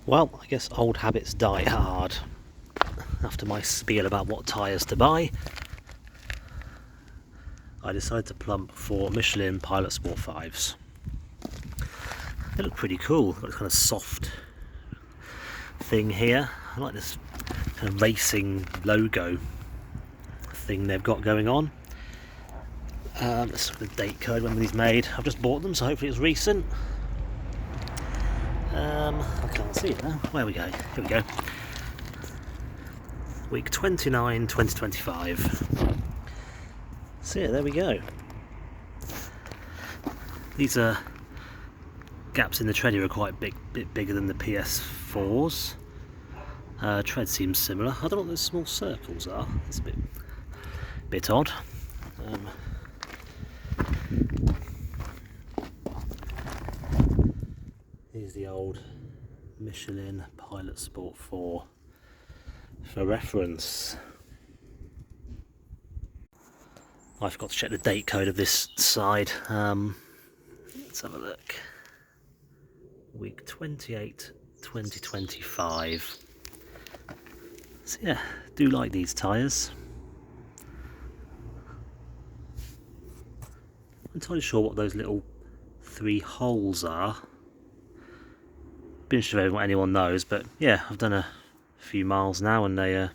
Well, I guess old habits die hard. After my spiel about what tyres to buy, I decided to plump for Michelin Pilot Sport 5s. They look pretty cool. Got this kind of soft thing here. I like this kind of racing logo thing they've got going on. Let's look at the date code, when were these made. I've just bought them, so hopefully it's recent. I can't see it now. Where we go? Here we go. Week 29, 2025. So yeah, there we go. These gaps in the tread here are quite bit bigger than the PS4s. Tread seems similar. I don't know what those small circles are. It's a bit odd. Here's the old Michelin Pilot Sport 4 for reference. I forgot to check the date code of this side. Let's have a look. Week 28, 2025. So yeah, do like these tyres. I'm not entirely sure what those little 3 holes are. Been sure if anyone knows, but yeah, I've done a few miles now and they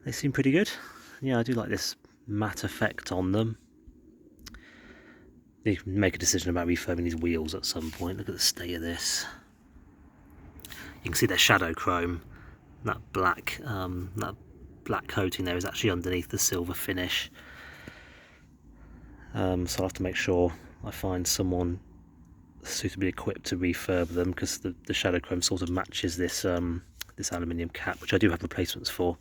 seem pretty good. Yeah, I do like this matte effect on them. You can make a decision about refurbing these wheels at some point. Look at the state of this. You can see they're shadow chrome. That black coating there is actually underneath the silver finish. So I'll have to make sure I find someone suitably equipped to refurb them, because the shadow chrome sort of matches this this aluminium cap, which I do have replacements for.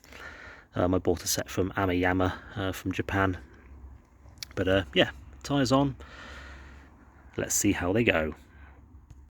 I bought a set from Amayama from Japan. But yeah, tyres on. Let's see how they go.